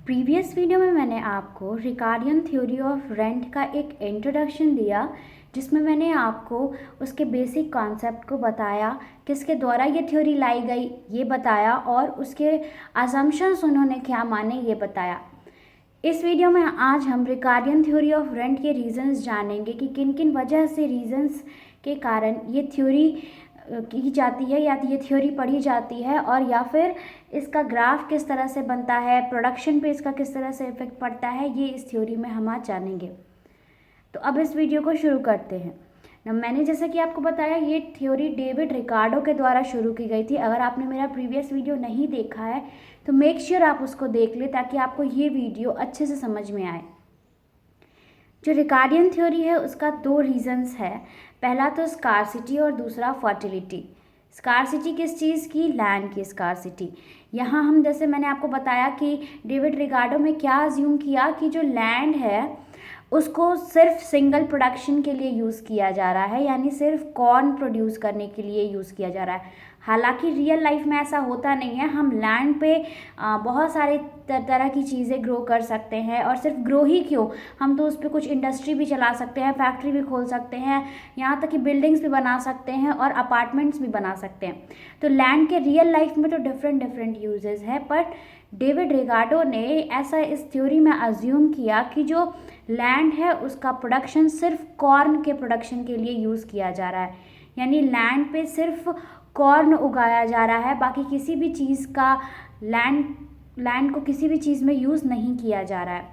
Previous video में मैंने आपको रिकार्डियन थ्योरी ऑफ रेंट का एक इंट्रोडक्शन दिया, जिसमें मैंने आपको उसके बेसिक कॉन्सेप्ट को बताया, किसके द्वारा ये थ्योरी लाई गई ये बताया, और उसके असम्पशंस उन्होंने क्या माने ये बताया। इस वीडियो में आज हम रिकार्डियन थ्योरी ऑफ रेंट के रीजंस जानेंगे कि किन किन वजह से रीजंस के कारण ये थ्योरी की जाती है या ये थ्योरी पढ़ी जाती है, और या फिर इसका ग्राफ किस तरह से बनता है, प्रोडक्शन पे इसका किस तरह से इफेक्ट पड़ता है, ये इस थ्योरी में हम आज जानेंगे। तो अब इस वीडियो को शुरू करते हैं ना। मैंने जैसे कि आपको बताया, ये थ्योरी डेविड रिकार्डो के द्वारा शुरू की गई थी। अगर आपने मेरा प्रीवियस वीडियो नहीं देखा है तो मेक श्योर आप उसको देख लें, ताकि आपको ये वीडियो अच्छे से समझ में आए। जो रिकार्डियन थ्योरी है उसका दो रीजंस है। पहला तो स्कार्सिटी और दूसरा फर्टिलिटी। स्कार्सिटी किस चीज़ की? लैंड की स्कार्सिटी। यहाँ हम जैसे मैंने आपको बताया कि डेविड रिकार्डो में क्या अज्यूम किया कि जो लैंड है उसको सिर्फ सिंगल प्रोडक्शन के लिए यूज़ किया जा रहा है, यानी सिर्फ कॉर्न प्रोड्यूस करने के लिए यूज़ किया जा रहा है। हालांकि रियल लाइफ में ऐसा होता नहीं है। हम लैंड पे बहुत सारे तरह की चीज़ें ग्रो कर सकते हैं, और सिर्फ ग्रो ही क्यों, हम तो उस पर कुछ इंडस्ट्री भी चला सकते हैं, फैक्ट्री भी खोल सकते हैं, यहाँ तक कि बिल्डिंग्स भी बना सकते हैं और अपार्टमेंट्स भी बना सकते हैं। तो लैंड के रियल लाइफ में तो डिफरेंट यूजेस है, बट डेविड रिकार्डो ने ऐसा इस थ्योरी में अज्यूम किया कि जो लैंड है उसका प्रोडक्शन सिर्फ कॉर्न के प्रोडक्शन के लिए यूज़ किया जा रहा है, यानी लैंड पे सिर्फ कॉर्न उगाया जा रहा है, बाकी किसी भी चीज़ का लैंड को किसी भी चीज़ में यूज़ नहीं किया जा रहा है।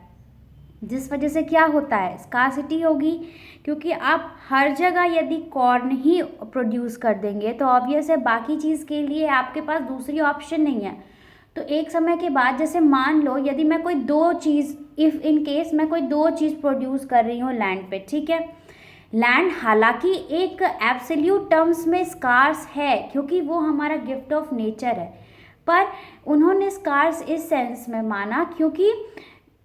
जिस वजह से क्या होता है, स्कार्सिटी होगी, क्योंकि आप हर जगह यदि कॉर्न ही प्रोड्यूस कर देंगे तो ऑब्वियस है बाकी चीज़ के लिए आपके पास दूसरी ऑप्शन नहीं है। तो एक समय के बाद, जैसे मान लो यदि मैं कोई दो चीज़, इफ़ इन केस मैं कोई दो चीज़ प्रोड्यूस कर रही हूँ लैंड पे, ठीक है। लैंड हालांकि एक एब्सोल्यूट टर्म्स में स्कार्स है, क्योंकि वो हमारा गिफ्ट ऑफ नेचर है, पर उन्होंने स्कार्स इस सेंस में माना क्योंकि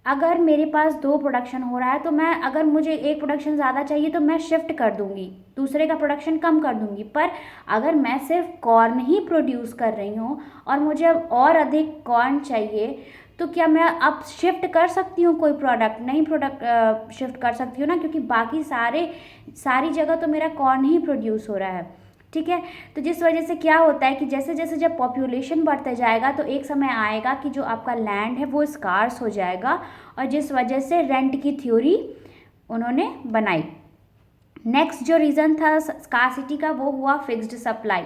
अगर मेरे पास दो प्रोडक्शन हो रहा है तो मैं, अगर मुझे एक प्रोडक्शन ज़्यादा चाहिए तो मैं शिफ्ट कर दूंगी, दूसरे का प्रोडक्शन कम कर दूंगी। पर अगर मैं सिर्फ कॉर्न ही प्रोड्यूस कर रही हूँ और मुझे अब और अधिक कॉर्न चाहिए, तो क्या मैं अब शिफ्ट कर सकती हूँ कोई प्रोडक्ट? नहीं प्रोडक्ट शिफ्ट कर सकती हूँ ना, क्योंकि बाकी सारी जगह तो मेरा कॉर्न ही प्रोड्यूस हो रहा है, ठीक है। तो जिस वजह से क्या होता है कि जैसे जैसे जब पॉपुलेशन बढ़ता जाएगा तो एक समय आएगा कि जो आपका लैंड है वो स्कार्स हो जाएगा, और जिस वजह से रेंट की थ्योरी उन्होंने बनाई। नेक्स्ट जो रीज़न था स्कार्सिटी का वो हुआ फिक्स्ड सप्लाई।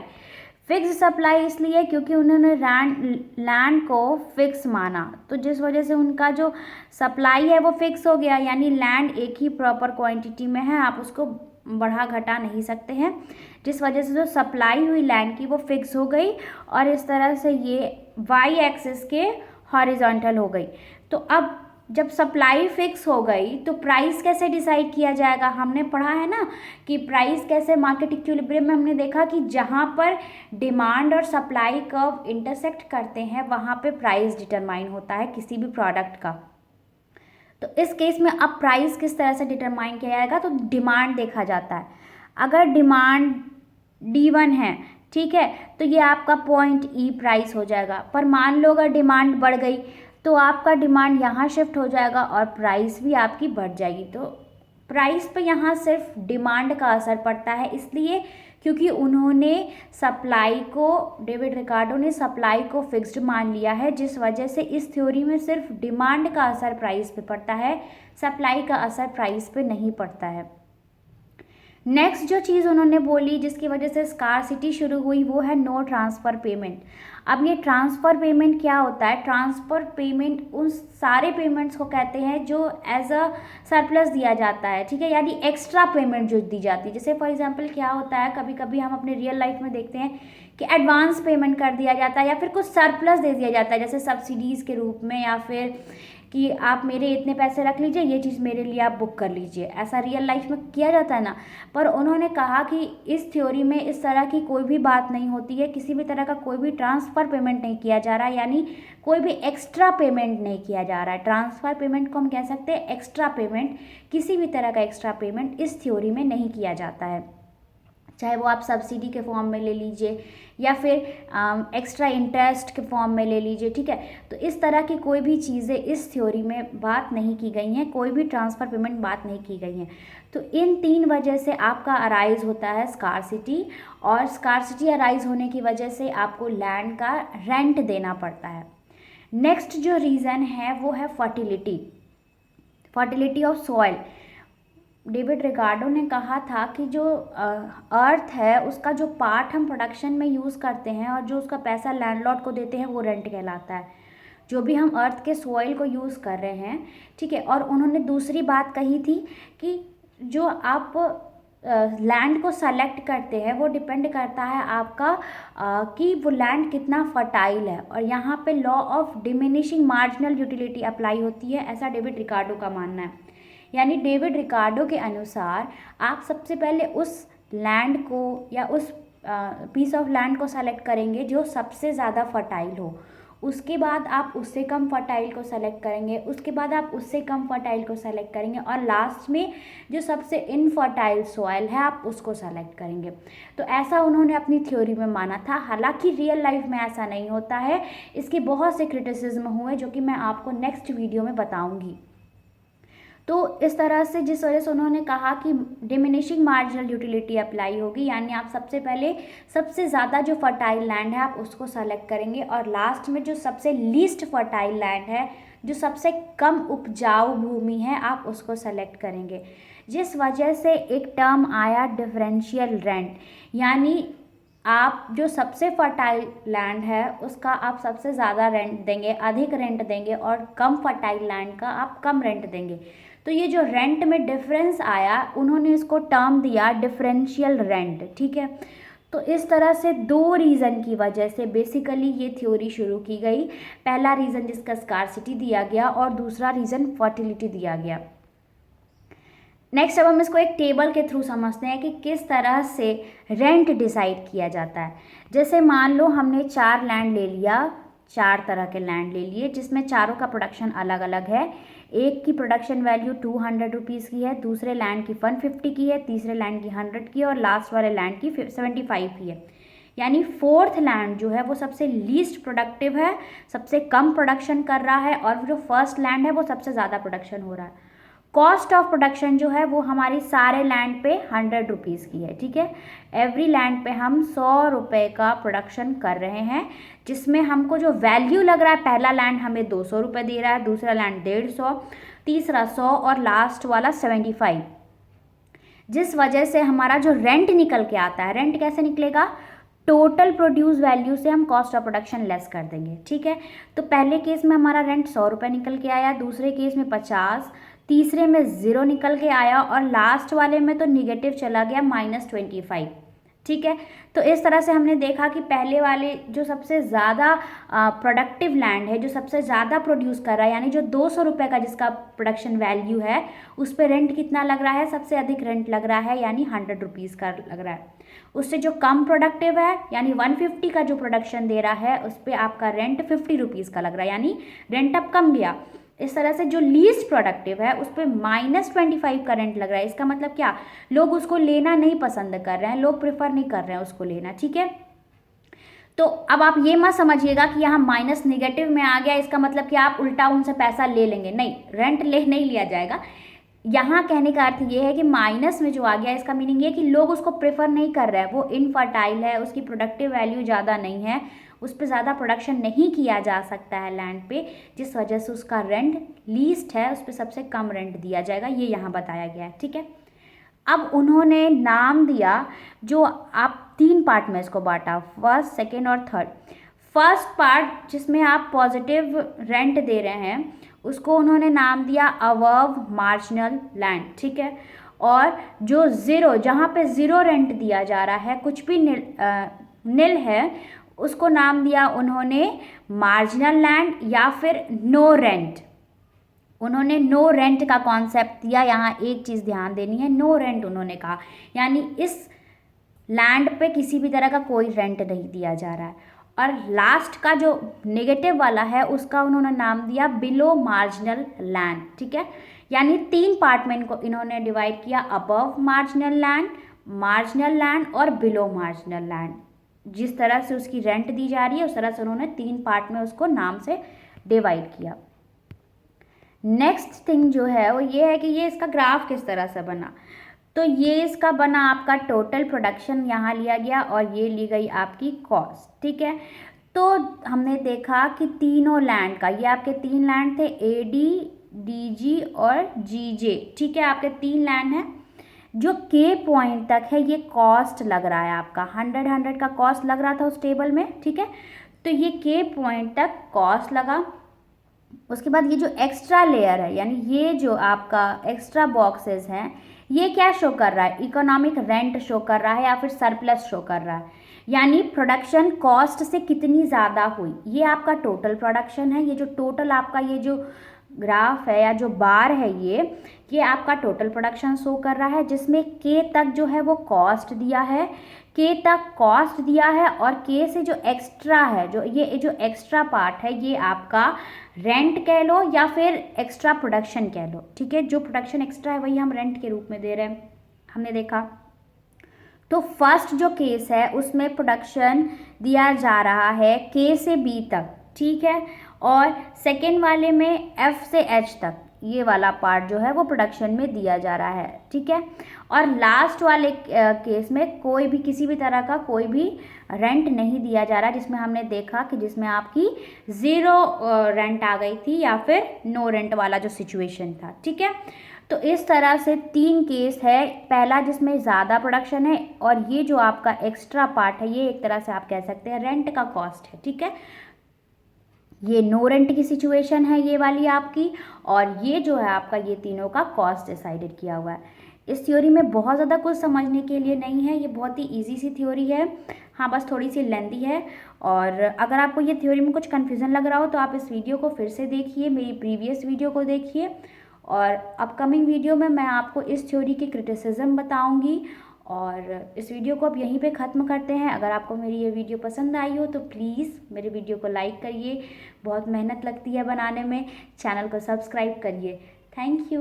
फिक्स्ड सप्लाई इसलिए क्योंकि उन्होंने लैंड को फिक्स माना, तो जिस वजह से उनका जो सप्लाई है वो फिक्स हो गया, यानी लैंड एक ही प्रॉपर क्वांटिटी में है, आप उसको बढ़ा घटा नहीं सकते हैं। जिस वजह से जो सप्लाई हुई लैंड की वो फिक्स हो गई, और इस तरह से ये वाई एक्सिस के हॉरिजॉन्टल हो गई। तो अब जब सप्लाई फिक्स हो गई तो प्राइस कैसे डिसाइड किया जाएगा? हमने पढ़ा है ना कि प्राइस कैसे, मार्केट इक्विलिब्रियम में हमने देखा कि जहाँ पर डिमांड और सप्लाई कर्व इंटरसेक्ट करते हैं वहाँ पे प्राइस डिटरमाइन होता है किसी भी प्रोडक्ट का। तो इस केस में अब प्राइस किस तरह से डिटरमाइन किया जाएगा? तो डिमांड देखा जाता है। अगर डिमांड D1 है, ठीक है, तो ये आपका पॉइंट E प्राइस हो जाएगा। पर मान लो अगर डिमांड बढ़ गई तो आपका डिमांड यहाँ शिफ्ट हो जाएगा और प्राइस भी आपकी बढ़ जाएगी। तो प्राइस पे यहाँ सिर्फ डिमांड का असर पड़ता है, इसलिए क्योंकि उन्होंने सप्लाई को, डेविड रिकार्डो ने सप्लाई को फिक्स्ड मान लिया है, जिस वजह से इस थ्योरी में सिर्फ डिमांड का असर प्राइस पे पड़ता है, सप्लाई का असर प्राइस पे नहीं पड़ता है। नेक्स्ट जो चीज़ उन्होंने बोली जिसकी वजह से स्कार्सिटी शुरू हुई वो है नो ट्रांसफ़र पेमेंट। अब ये ट्रांसफ़र पेमेंट क्या होता है? ट्रांसफ़र पेमेंट उन सारे पेमेंट्स को कहते हैं जो एज अ सरप्लस दिया जाता है, ठीक है, यानी एक्स्ट्रा पेमेंट जो दी जाती है। जैसे फॉर एग्जांपल क्या होता है, कभी कभी हम अपने रियल लाइफ में देखते हैं कि एडवांस पेमेंट कर दिया जाता है या फिर कुछ सरप्लस दे दिया जाता है, जैसे सब्सिडीज़ के रूप में, या फिर कि आप मेरे इतने पैसे रख लीजिए, ये चीज़ मेरे लिए आप बुक कर लीजिए। ऐसा रियल लाइफ में किया जाता है ना। पर उन्होंने कहा कि इस थ्योरी में इस तरह की कोई भी बात नहीं होती है, किसी भी तरह का कोई भी ट्रांसफ़र पेमेंट नहीं किया जा रहा है, यानी कोई भी एक्स्ट्रा पेमेंट नहीं किया जा रहा है। ट्रांसफ़र पेमेंट को हम कह सकते हैं एक्स्ट्रा पेमेंट, किसी भी तरह का एक्स्ट्रा पेमेंट इस थ्योरी में नहीं किया जाता है। चाहे वो आप सब्सिडी के फॉर्म में ले लीजिए या फिर एक्स्ट्रा इंटरेस्ट के फॉर्म में ले लीजिए, ठीक है। तो इस तरह की कोई भी चीज़ें इस थ्योरी में बात नहीं की गई हैं, कोई भी ट्रांसफ़र पेमेंट बात नहीं की गई हैं। तो इन 3 वजह से आपका अराइज होता है स्कार्सिटी, और स्कार्सिटी अराइज होने की वजह से आपको लैंड का रेंट देना पड़ता है। नेक्स्ट जो रीज़न है वो है fertility of soil. David Ricardo ने कहा था कि जो अर्थ है उसका जो पार्ट हम प्रोडक्शन में यूज़ करते हैं और जो उसका पैसा लैंडलॉर्ड को देते हैं वो रेंट कहलाता है। जो भी हम अर्थ के सॉइल को यूज़ कर रहे हैं, ठीक है। और उन्होंने दूसरी बात कही थी कि जो आप लैंड को सेलेक्ट करते हैं वो डिपेंड करता है आपका कि वो लैंड कितना फर्टाइल है, और यहाँ पे law of diminishing marginal utility apply होती है, ऐसा डेविड रिकार्डो का मानना है। यानी डेविड रिकार्डो के अनुसार आप सबसे पहले उस लैंड को या उस पीस ऑफ लैंड को सेलेक्ट करेंगे जो सबसे ज़्यादा फर्टाइल हो, उसके बाद आप उससे कम फर्टाइल को सेलेक्ट करेंगे, उसके बाद आप उससे कम फर्टाइल को सेलेक्ट करेंगे, और लास्ट में जो सबसे इनफर्टाइल सॉइल है आप उसको सेलेक्ट करेंगे। तो ऐसा उन्होंने अपनी थ्योरी में माना था। हालांकि रियल लाइफ में ऐसा नहीं होता है, इसके बहुत से क्रिटिसिज्म हुए जो कि मैं आपको नेक्स्ट वीडियो में बताऊँगी। तो इस तरह से जिस वजह से उन्होंने कहा कि डिमिनिशिंग मार्जिनल यूटिलिटी अप्लाई होगी, यानी आप सबसे पहले सबसे ज़्यादा जो फर्टाइल लैंड है आप उसको सेलेक्ट करेंगे, और लास्ट में जो सबसे लीस्ट फर्टाइल लैंड है, जो सबसे कम उपजाऊ भूमि है, आप उसको सेलेक्ट करेंगे। जिस वजह से एक टर्म आया डिफरेंशियल रेंट, यानी आप जो सबसे फर्टाइल लैंड है उसका आप सबसे ज़्यादा रेंट देंगे, अधिक रेंट देंगे, और कम फर्टाइल लैंड का आप कम रेंट देंगे। तो ये जो रेंट में डिफरेंस आया, उन्होंने इसको टर्म दिया डिफरेंशियल रेंट, ठीक है। तो इस तरह से 2 रीज़न की वजह से बेसिकली ये थ्योरी शुरू की गई। पहला रीज़न जिसका स्कार्सिटी दिया गया, और दूसरा रीज़न फर्टिलिटी दिया गया। नेक्स्ट अब हम इसको एक टेबल के थ्रू समझते हैं कि किस तरह से रेंट डिसाइड किया जाता है। जैसे मान लो हमने 4 लैंड ले लिया, 4 तरह के लैंड ले लिए जिसमें चारों का प्रोडक्शन अलग अलग है। एक की प्रोडक्शन वैल्यू 200 रुपीज़ की है, दूसरे लैंड की 150 की है, तीसरे लैंड की 100 की है, और लास्ट वाले लैंड की 75 की है। यानी 4th लैंड जो है वो सबसे लीस्ट प्रोडक्टिव है, सबसे कम प्रोडक्शन कर रहा है, और जो फर्स्ट लैंड है वो सबसे ज़्यादा प्रोडक्शन हो रहा है। कॉस्ट ऑफ प्रोडक्शन जो है वो हमारी सारे लैंड पे 100 रुपीज़ की है, ठीक है। एवरी लैंड पे हम 100 रुपये का प्रोडक्शन कर रहे हैं, जिसमें हमको जो वैल्यू लग रहा है, पहला लैंड हमें 200 रुपये दे रहा है, दूसरा लैंड 150, तीसरा 100, और लास्ट वाला 75। जिस वजह से हमारा जो रेंट निकल के आता है, रेंट कैसे निकलेगा, टोटल प्रोड्यूस वैल्यू से हम कॉस्ट ऑफ प्रोडक्शन लेस कर देंगे, ठीक है। तो पहले केस में हमारा रेंट 100 रुपये निकल के आया, दूसरे केस में 50, तीसरे में 0 निकल के आया, और लास्ट वाले में तो निगेटिव चला गया -25, ठीक है। तो इस तरह से हमने देखा कि पहले वाले जो सबसे ज़्यादा प्रोडक्टिव लैंड है, जो सबसे ज़्यादा प्रोड्यूस कर रहा है, यानी जो 200 रुपये का जिसका प्रोडक्शन वैल्यू है, उस पर रेंट कितना लग रहा है, सबसे अधिक रेंट लग रहा है, यानी 100 रुपीज़ का लग रहा है। उससे जो कम प्रोडक्टिव है, यानी 150 का जो प्रोडक्शन दे रहा है, उस पर आपका रेंट 50 रुपीज़ का लग रहा है, यानी रेंट अब कम गया। इस तरह से जो लीस्ट प्रोडक्टिव है उस पर -25 का रेंट लग रहा है। इसका मतलब क्या, लोग उसको लेना नहीं पसंद कर रहे हैं, लोग प्रेफर नहीं कर रहे हैं उसको लेना, ठीक है। तो अब आप ये मत समझिएगा कि यहाँ माइनस नेगेटिव में आ गया, इसका मतलब कि आप उल्टा उनसे पैसा ले लेंगे, नहीं, रेंट नहीं लिया जाएगा। यहाँ कहने का अर्थ ये है कि माइनस में जो आ गया, इसका मीनिंग ये कि लोग उसको प्रेफर नहीं कर रहे हैं, वो इनफर्टाइल है, उसकी प्रोडक्टिव वैल्यू ज़्यादा नहीं है, उस पर ज़्यादा प्रोडक्शन नहीं किया जा सकता है लैंड पे, जिस वजह से उसका रेंट लीस्ट है, उस पर सबसे कम रेंट दिया जाएगा, ये यहाँ बताया गया है, ठीक है। अब उन्होंने नाम दिया, जो आप 3 पार्ट में इसको बांटा, फर्स्ट, सेकेंड और थर्ड। फर्स्ट पार्ट जिसमें आप पॉजिटिव रेंट दे रहे हैं, उसको उन्होंने नाम दिया अबव मार्जिनल लैंड, ठीक है। और जो 0, जहाँ पे 0 रेंट दिया जा रहा है, कुछ भी निल है, उसको नाम दिया उन्होंने मार्जिनल लैंड या फिर नो रेंट। उन्होंने नो रेंट का कॉन्सेप्ट दिया। यहाँ एक चीज़ ध्यान देनी है, नो रेंट उन्होंने कहा, यानी इस लैंड पे किसी भी तरह का कोई रेंट नहीं दिया जा रहा है। और लास्ट का जो नेगेटिव वाला है, उसका उन्होंने नाम दिया बिलो मार्जिनल लैंड, ठीक है। यानी 3 पार्ट में इनको इन्होंने डिवाइड किया, above marginal land, marginal land और बिलो मार्जिनल लैंड। जिस तरह से उसकी रेंट दी जा रही है उस तरह से उन्होंने 3 पार्ट में उसको नाम से डिवाइड किया। नेक्स्ट थिंग जो है वो ये है कि ये इसका ग्राफ किस तरह से बना। तो ये इसका बना आपका टोटल प्रोडक्शन यहाँ लिया गया और ये ली गई आपकी कॉस्ट, ठीक है। तो हमने देखा कि तीनों लैंड का, ये आपके 3 लैंड थे AD, DG और GJ, ठीक है, आपके 3 लैंड हैं। जो के पॉइंट तक है ये कॉस्ट लग रहा है आपका 100 का कॉस्ट लग रहा था उस टेबल में, ठीक है। तो ये के पॉइंट तक कॉस्ट लगा। उसके बाद ये जो एक्स्ट्रा लेयर है, यानी ये जो आपका एक्स्ट्रा बॉक्सेस हैं, ये क्या शो कर रहा है, इकोनॉमिक रेंट शो कर रहा है या फिर सरप्लस शो कर रहा है, यानी प्रोडक्शन कॉस्ट से कितनी ज़्यादा हुई। ये आपका टोटल प्रोडक्शन है। ये जो टोटल आपका ये जो ग्राफ है या जो बार है ये आपका टोटल प्रोडक्शन शो कर रहा है, जिसमें के तक जो है वो कॉस्ट दिया है, के तक कॉस्ट दिया है और के से जो एक्स्ट्रा है, जो ये जो एक्स्ट्रा पार्ट है ये आपका रेंट कह लो या फिर एक्स्ट्रा प्रोडक्शन कह लो, ठीक है। जो प्रोडक्शन एक्स्ट्रा है वही हम रेंट के रूप में दे रहे हैं, हमने देखा। तो फर्स्ट जो केस है उसमें प्रोडक्शन दिया जा रहा है के से बी तक, ठीक है, और सेकेंड वाले में एफ से एच तक, ये वाला पार्ट जो है वो प्रोडक्शन में दिया जा रहा है, ठीक है। और लास्ट वाले केस में कोई भी किसी भी तरह का कोई भी रेंट नहीं दिया जा रहा, जिसमें हमने देखा कि जिसमें आपकी 0 रेंट आ गई थी या फिर नो रेंट वाला जो सिचुएशन था, ठीक है। तो इस तरह से 3 केस है। पहला जिसमें ज़्यादा प्रोडक्शन है और ये जो आपका एक्स्ट्रा पार्ट है ये एक तरह से आप कह सकते हैं रेंट का कॉस्ट है, ठीक है। ये नो रेंट की सिचुएशन है ये वाली आपकी, और ये जो है आपका ये तीनों का कॉस्ट डिसाइडेड किया हुआ है। इस थ्योरी में बहुत ज़्यादा कुछ समझने के लिए नहीं है, ये बहुत ही इजी सी थ्योरी है, हाँ बस थोड़ी सी लेंदी है। और अगर आपको ये थ्योरी में कुछ कन्फ्यूज़न लग रहा हो तो आप इस वीडियो को फिर से देखिए, मेरी प्रीवियस वीडियो को देखिए, और अपकमिंग वीडियो में मैं आपको इस थ्योरी की क्रिटिसिज्म बताऊँगी। और इस वीडियो को अब यहीं पे ख़त्म करते हैं। अगर आपको मेरी ये वीडियो पसंद आई हो तो प्लीज़ मेरे वीडियो को लाइक करिए, बहुत मेहनत लगती है बनाने में, चैनल को सब्सक्राइब करिए। Thank you.